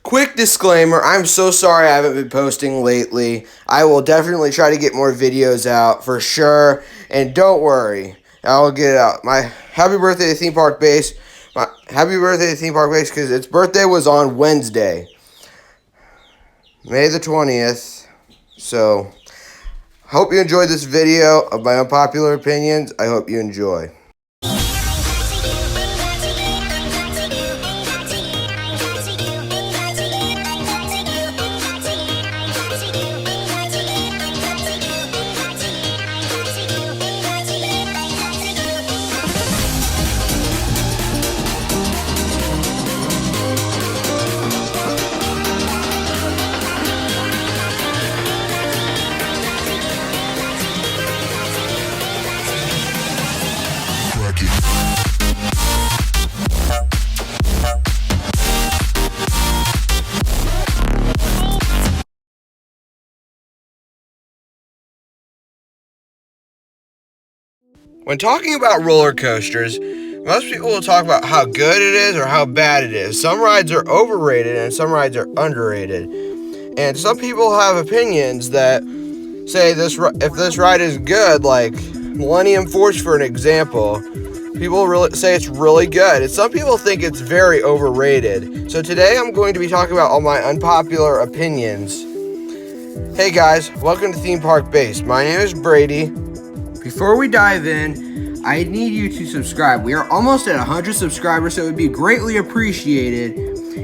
Quick disclaimer, I'm so sorry I haven't been posting lately. I will definitely try to get more videos out for sure. And don't worry, I'll get it out. My happy birthday to Theme Park Base. My happy birthday to Theme Park Base because its birthday was on Wednesday, May the 20th. So, hope you enjoyed this video of my unpopular opinions. I hope you enjoy. When talking about roller coasters, most people will talk about how good it is or how bad it is. Some rides are overrated and some rides are underrated. And some people have opinions that say if this ride is good, like Millennium Force for an example, people really say it's really good. And some people think it's very overrated. So today I'm going to be talking about all my unpopular opinions. Hey guys, welcome to Theme Park Base. My name is Brady. Before we dive in, I need you to subscribe. We are almost at 100 subscribers, so it would be greatly appreciated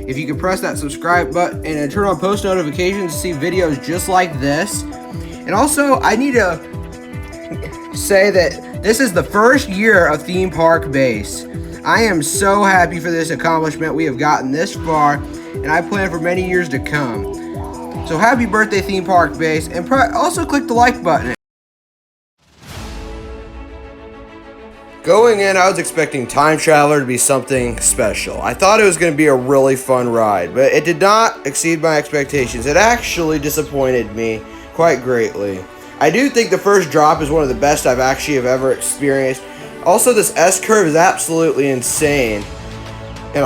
if you could press that subscribe button and turn on post notifications to see videos just like this. And also, I need to say that this is the first year of Theme Park Base. I am so happy for this accomplishment. We have gotten this far, and I plan for many years to come. So happy birthday, Theme Park Base, and also click the like button. Going in, I was expecting Time Traveler to be something special. I thought it was going to be a really fun ride, but it did not exceed my expectations. It actually disappointed me quite greatly. I do think the first drop is one of the best I've actually ever experienced. Also, this S-curve is absolutely insane. And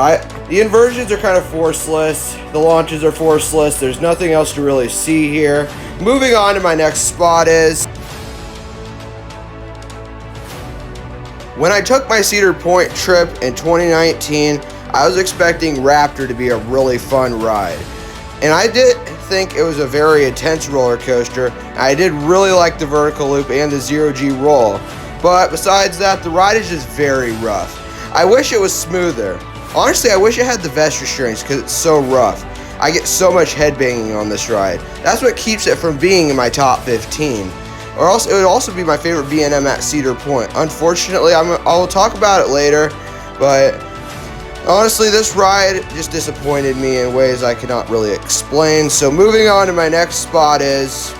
the inversions are kind of forceless. The launches are forceless. There's nothing else to really see here. Moving on to my next spot is... When I took my Cedar Point trip in 2019, I was expecting Raptor to be a really fun ride. And I did think it was a very intense roller coaster. I did really like the vertical loop and the zero-G roll. But besides that, the ride is just very rough. I wish it was smoother. Honestly, I wish it had the vest restraints because it's so rough. I get so much headbanging on this ride. That's what keeps it from being in my top 15. Or else, it would also be my favorite B&M at Cedar Point. Unfortunately, I will talk about it later, but honestly, this ride just disappointed me in ways I cannot really explain. So moving on to my next spot is...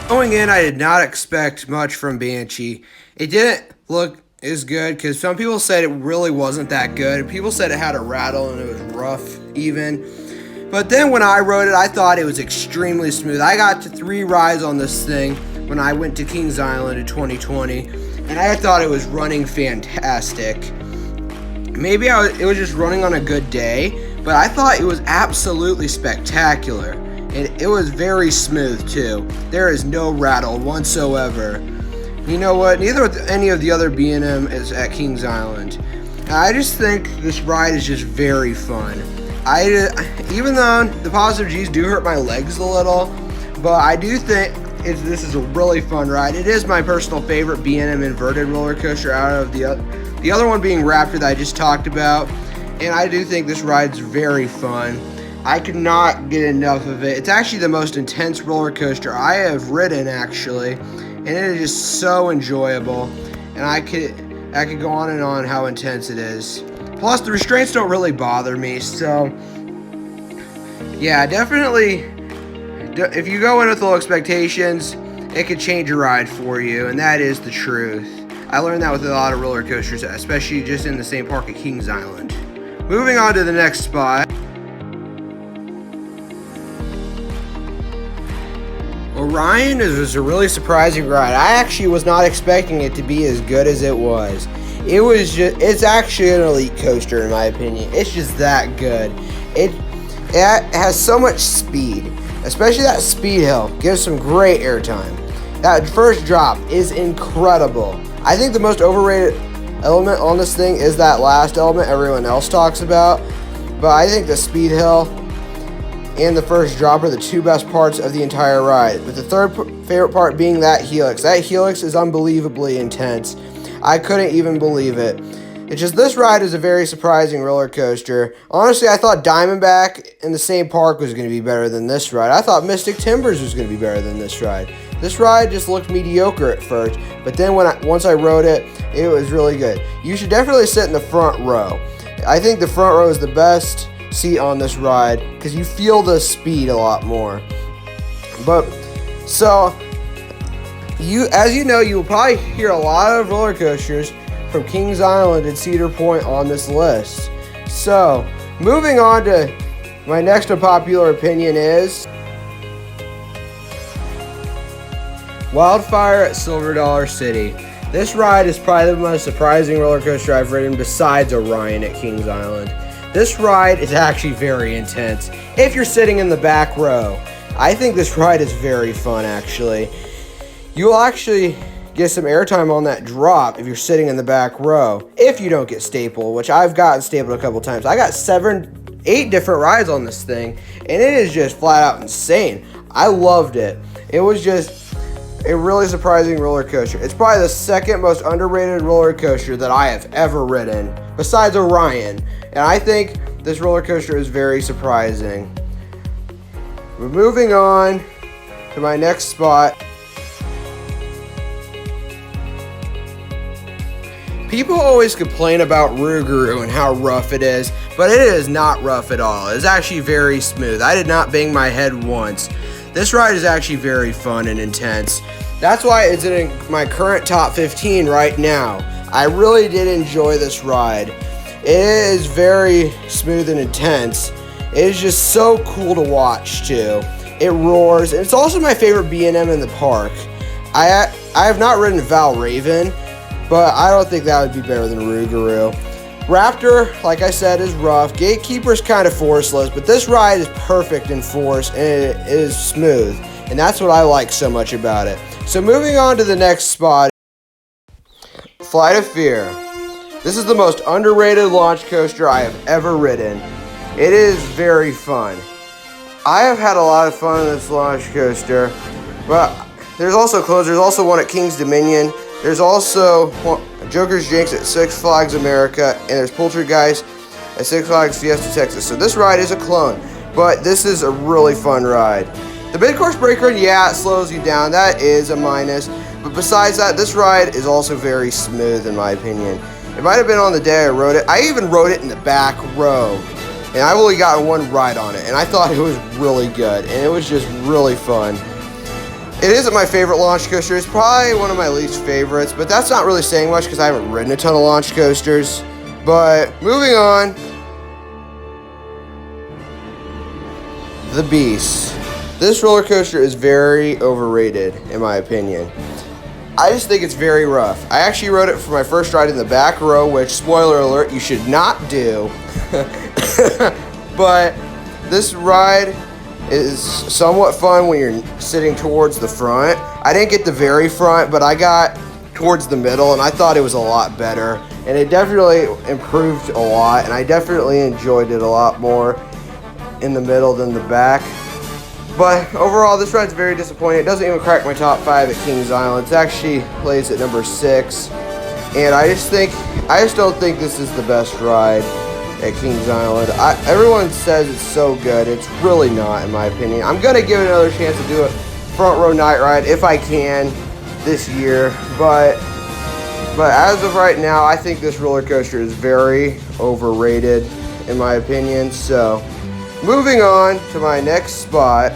Going in, I did not expect much from Banshee. It didn't look as good because some people said it really wasn't that good. People said it had a rattle and it was rough even. But then when I rode it, I thought it was extremely smooth. I got to 3 rides on this thing when I went to Kings Island in 2020, and I thought it was running fantastic. Maybe it was just running on a good day, but I thought it was absolutely spectacular. And it was very smooth too. There is no rattle whatsoever. You know what? Neither of any of the other B&M is at Kings Island. I just think this ride is just very fun. Even though the positive G's do hurt my legs a little, but I do think this is a really fun ride. It is my personal favorite B&M inverted roller coaster out of the other one being Raptor that I just talked about, and I do think this ride's very fun. I could not get enough of it. It's actually the most intense roller coaster I have ridden, actually, and it is just so enjoyable, and I could go on and on how intense it is. Plus, the restraints don't really bother me, so yeah, definitely, if you go in with low expectations, it could change your ride for you, and that is the truth. I learned that with a lot of roller coasters, especially just in the same park at Kings Island. Moving on to the next spot. Orion was a really surprising ride. I actually was not expecting it to be as good as it was. It's actually an elite coaster in my opinion. It's just that good. It has so much speed, especially that speed hill gives some great airtime. That first drop is incredible. I think the most overrated element on this thing is that last element everyone else talks about, but I think the speed hill and the first drop are the two best parts of the entire ride, with the third favorite part being that helix. That helix is unbelievably intense. I couldn't even believe it. It's just this ride is a very surprising roller coaster. Honestly, I thought Diamondback in the same park was going to be better than this ride. I thought Mystic Timbers was going to be better than this ride. This ride just looked mediocre at first, but then once I rode it, it was really good. You should definitely sit in the front row. I think the front row is the best seat on this ride because you feel the speed a lot more. But so as you know, you will probably hear a lot of roller coasters from Kings Island and Cedar Point on this list. So moving on to my next unpopular opinion is Wildfire at Silver Dollar City. This ride is probably the most surprising roller coaster I've ridden besides Orion at Kings Island. This ride is actually very intense if you're sitting in the back row. I think this ride is very fun actually. You'll actually get some airtime on that drop if you're sitting in the back row, if you don't get stapled, which I've gotten stapled a couple times. I got 8 different rides on this thing, and it is just flat out insane. I loved it. It was just a really surprising roller coaster. It's probably the second most underrated roller coaster that I have ever ridden, besides Orion. And I think this roller coaster is very surprising. We're moving on to my next spot. People always complain about Rougarou and how rough it is, but it is not rough at all. It's actually very smooth. I did not bang my head once. This ride is actually very fun and intense. That's why it's in my current top 15 right now. I really did enjoy this ride. It is very smooth and intense. It is just so cool to watch too. It roars, and it's also my favorite B&M in the park. I have not ridden Val Raven, but I don't think that would be better than Rougarou. Raptor, like I said, is rough. Gatekeeper's kind of forceless, but this ride is perfect in force, and it is smooth. And that's what I like so much about it. So moving on to the next spot, Flight of Fear. This is the most underrated launch coaster I have ever ridden. It is very fun. I have had a lot of fun on this launch coaster, but there's also one at King's Dominion. There's also Joker's Jinx at Six Flags America, and there's Poultrygeist at Six Flags Fiesta Texas. So this ride is a clone, but this is a really fun ride. The mid-course brake run, yeah, it slows you down. That is a minus. But besides that, this ride is also very smooth in my opinion. It might have been on the day I rode it. I even rode it in the back row. And I've only gotten one ride on it. And I thought it was really good. And it was just really fun. It isn't my favorite launch coaster. It's probably one of my least favorites. But that's not really saying much because I haven't ridden a ton of launch coasters. But moving on. The Beast. This roller coaster is very overrated, in my opinion. I just think it's very rough. I actually rode it for my first ride in the back row, which, spoiler alert, you should not do. But this ride is somewhat fun when you're sitting towards the front. I didn't get the very front, but I got towards the middle, and I thought it was a lot better. And it definitely improved a lot, and I definitely enjoyed it a lot more in the middle than the back. But overall, this ride's very disappointing. It doesn't even crack my top 5 at Kings Island. It's actually placed at number 6. And I just don't think this is the best ride at Kings Island. Everyone says it's so good. It's really not, in my opinion. I'm going to give it another chance to do a front row night ride if I can this year. But as of right now, I think this roller coaster is very overrated, in my opinion. So moving on to my next spot.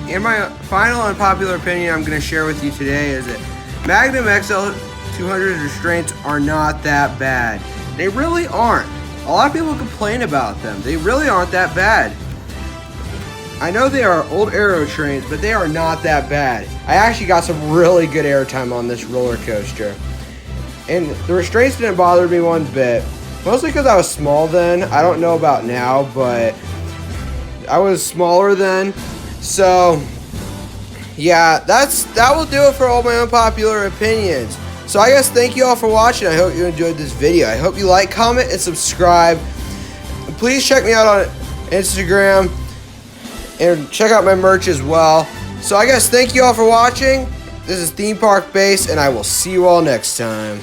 In my final unpopular opinion I'm going to share with you today is that Magnum XL 200 restraints are not that bad. They really aren't. A lot of people complain about them. They really aren't that bad. I know they are old aero trains, but they are not that bad. I actually got some really good airtime on this roller coaster. And the restraints didn't bother me one bit. Mostly because I was small then. I don't know about now, but I was smaller then. So, yeah, that will do it for all my unpopular opinions. So I guess thank you all for watching. I hope you enjoyed this video. I hope you like, comment, and subscribe. And please check me out on Instagram and check out my merch as well. So I guess thank you all for watching. This is Theme Park Base, and I will see you all next time.